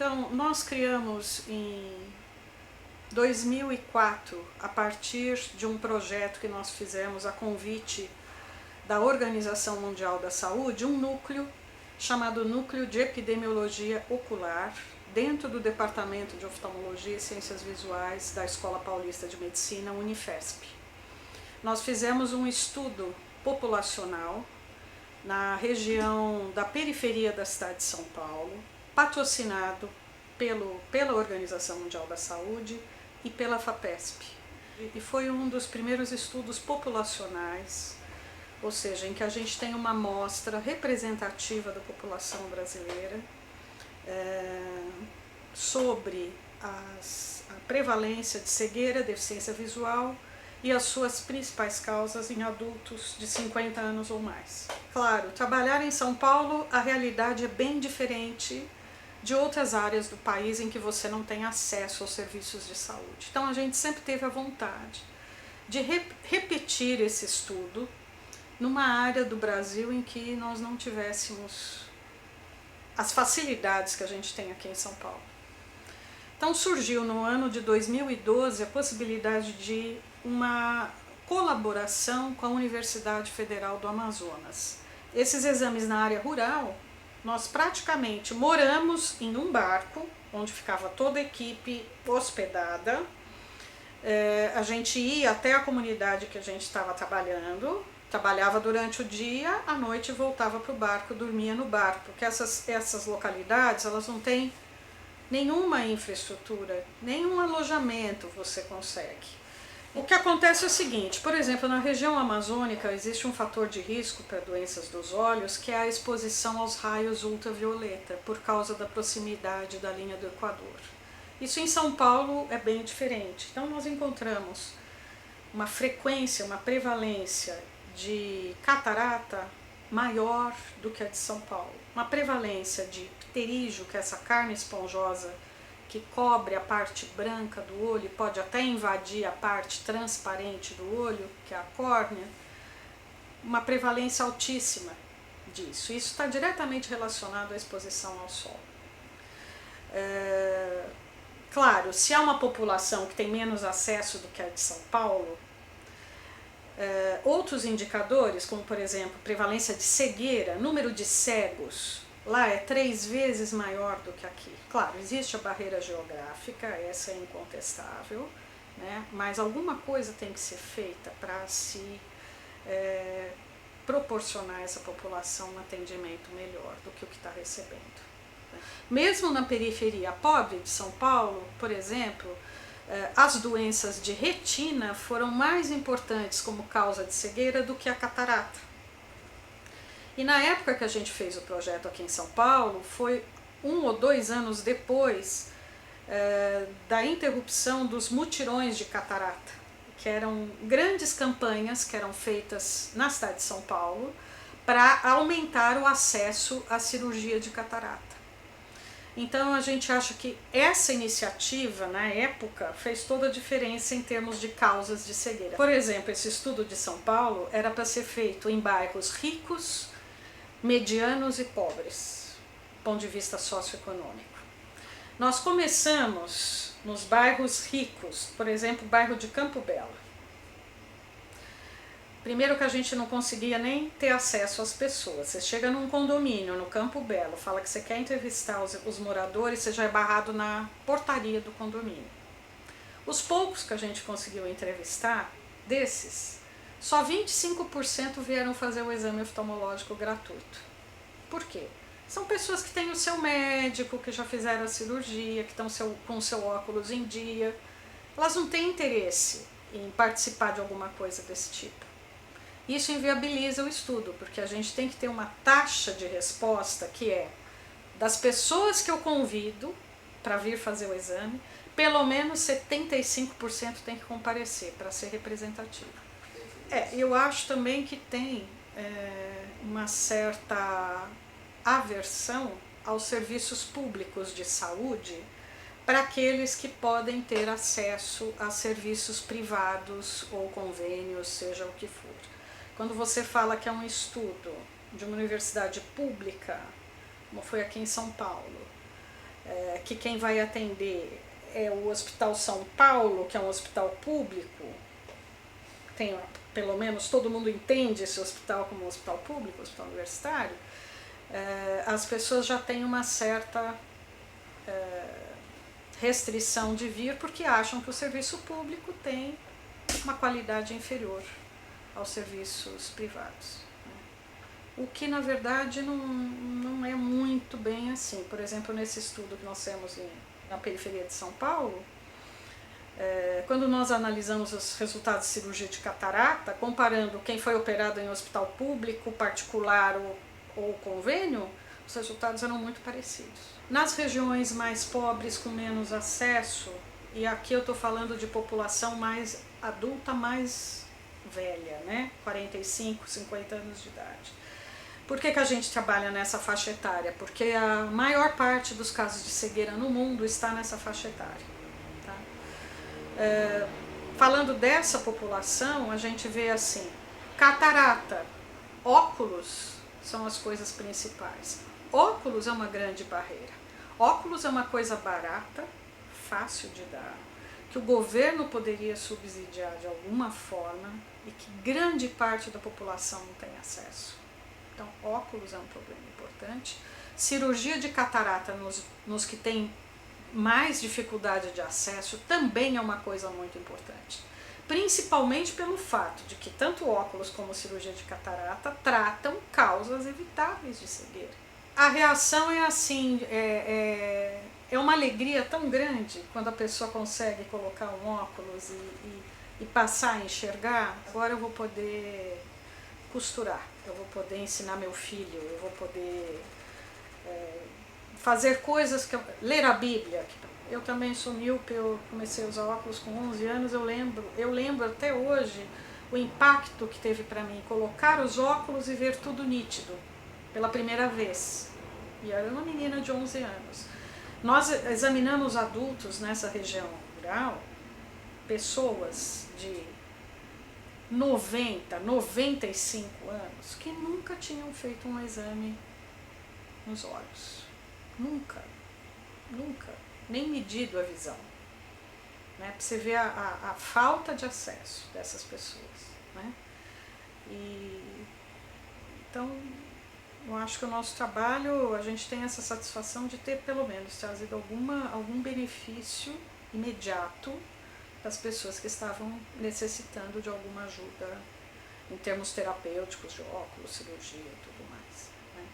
Então, nós criamos em 2004, a partir de um projeto que nós fizemos a convite da Organização Mundial da Saúde, um núcleo chamado Núcleo de Epidemiologia Ocular, dentro do Departamento de Oftalmologia e Ciências Visuais da Escola Paulista de Medicina, Unifesp. Nós fizemos um estudo populacional na região da periferia da cidade de São Paulo, patrocinado pela Organização Mundial da Saúde e pela FAPESP. E foi um dos primeiros estudos populacionais, ou seja, em que a gente tem uma amostra representativa da população brasileira sobre a prevalência de cegueira, deficiência visual e as suas principais causas em adultos de 50 anos ou mais. Claro, trabalhar em São Paulo, a realidade é bem diferente de outras áreas do país em que você não tem acesso aos serviços de saúde. Então a gente sempre teve a vontade de repetir esse estudo numa área do Brasil em que nós não tivéssemos as facilidades que a gente tem aqui em São Paulo. Então surgiu no ano de 2012 a possibilidade de uma colaboração com a Universidade Federal do Amazonas. Esses exames na área rural, nós praticamente moramos em um barco, onde ficava toda a equipe hospedada. A gente ia até a comunidade que a gente estava trabalhando, trabalhava durante o dia, à noite voltava para o barco, dormia no barco, porque essas localidades elas não têm nenhuma infraestrutura, nenhum alojamento você consegue. O que acontece é o seguinte, por exemplo, na região amazônica existe um fator de risco para doenças dos olhos, que é a exposição aos raios ultravioleta, por causa da proximidade da linha do Equador. Isso em São Paulo é bem diferente. Então nós encontramos uma frequência, uma prevalência de catarata maior do que a de São Paulo. Uma prevalência de pterígio, que é essa carne esponjosa que cobre a parte branca do olho e pode até invadir a parte transparente do olho, que é a córnea, uma prevalência altíssima disso. Isso está diretamente relacionado à exposição ao sol. Claro, se há uma população que tem menos acesso do que a de São Paulo, outros indicadores, como por exemplo prevalência de cegueira, número de cegos, lá é 3 vezes maior do que aqui. Claro, existe a barreira geográfica, essa é incontestável, né? Mas alguma coisa tem que ser feita para se proporcionar a essa população um atendimento melhor do que o que está recebendo. Mesmo na periferia pobre de São Paulo, por exemplo, as doenças de retina foram mais importantes como causa de cegueira do que a catarata. E na época que a gente fez o projeto aqui em São Paulo, foi 1 ou 2 anos depois da interrupção dos mutirões de catarata, que eram grandes campanhas que eram feitas na cidade de São Paulo para aumentar o acesso à cirurgia de catarata. Então a gente acha que essa iniciativa, na época, fez toda a diferença em termos de causas de cegueira. Por exemplo, esse estudo de São Paulo era para ser feito em bairros ricos, medianos e pobres, do ponto de vista socioeconômico. Nós começamos nos bairros ricos, por exemplo, o bairro de Campo Belo. Primeiro que a gente não conseguia nem ter acesso às pessoas. Você chega num condomínio, no Campo Belo, fala que você quer entrevistar os moradores, você já é barrado na portaria do condomínio. Os poucos que a gente conseguiu entrevistar, desses, só 25% vieram fazer o exame oftalmológico gratuito. Por quê? São pessoas que têm o seu médico, que já fizeram a cirurgia, que estão com o seu óculos em dia. Elas não têm interesse em participar de alguma coisa desse tipo. Isso inviabiliza o estudo, porque a gente tem que ter uma taxa de resposta que é das pessoas que eu convido para vir fazer o exame, pelo menos 75% tem que comparecer para ser representativo. Eu acho também que tem uma certa aversão aos serviços públicos de saúde para aqueles que podem ter acesso a serviços privados ou convênios, seja o que for. Quando você fala que é um estudo de uma universidade pública, como foi aqui em São Paulo, que quem vai atender é o Hospital São Paulo, que é um hospital público, tem, pelo menos todo mundo entende esse hospital como um hospital público, um hospital universitário, as pessoas já têm uma certa restrição de vir porque acham que o serviço público tem uma qualidade inferior aos serviços privados. O que na verdade não é muito bem assim. Por exemplo, nesse estudo que nós temos na periferia de São Paulo, quando nós analisamos os resultados de cirurgia de catarata, comparando quem foi operado em hospital público, particular ou convênio, os resultados eram muito parecidos. Nas regiões mais pobres, com menos acesso, e aqui eu estou falando de população mais adulta, mais velha, né? 45, 50 anos de idade. Por que a gente trabalha nessa faixa etária? Porque a maior parte dos casos de cegueira no mundo está nessa faixa etária. Tá? Falando dessa população, a gente vê assim, catarata, óculos são as coisas principais. Óculos é uma grande barreira. Óculos é uma coisa barata, fácil de dar, que o governo poderia subsidiar de alguma forma e que grande parte da população não tem acesso. Então, óculos é um problema importante. Cirurgia de catarata nos que têm mais dificuldade de acesso também é uma coisa muito importante. Principalmente pelo fato de que tanto óculos como cirurgia de catarata tratam causas evitáveis de cegueira. A reação é assim, é uma alegria tão grande quando a pessoa consegue colocar um óculos e passar a enxergar. Agora eu vou poder costurar, eu vou poder ensinar meu filho, eu vou poder fazer coisas, ler a Bíblia. Eu também sou míope, eu comecei a usar óculos com 11 anos, eu lembro até hoje o impacto que teve para mim colocar os óculos e ver tudo nítido pela primeira vez. E eu era uma menina de 11 anos. Nós examinamos adultos nessa região rural, pessoas de 90, 95 anos, que nunca tinham feito um exame nos olhos. Nunca, nem medido a visão. Né? Para você ver a falta de acesso dessas pessoas. Né? Então, eu acho que o nosso trabalho, a gente tem essa satisfação de ter pelo menos trazido algum benefício imediato das pessoas que estavam necessitando de alguma ajuda em termos terapêuticos, de óculos, cirurgia e tudo mais. Né?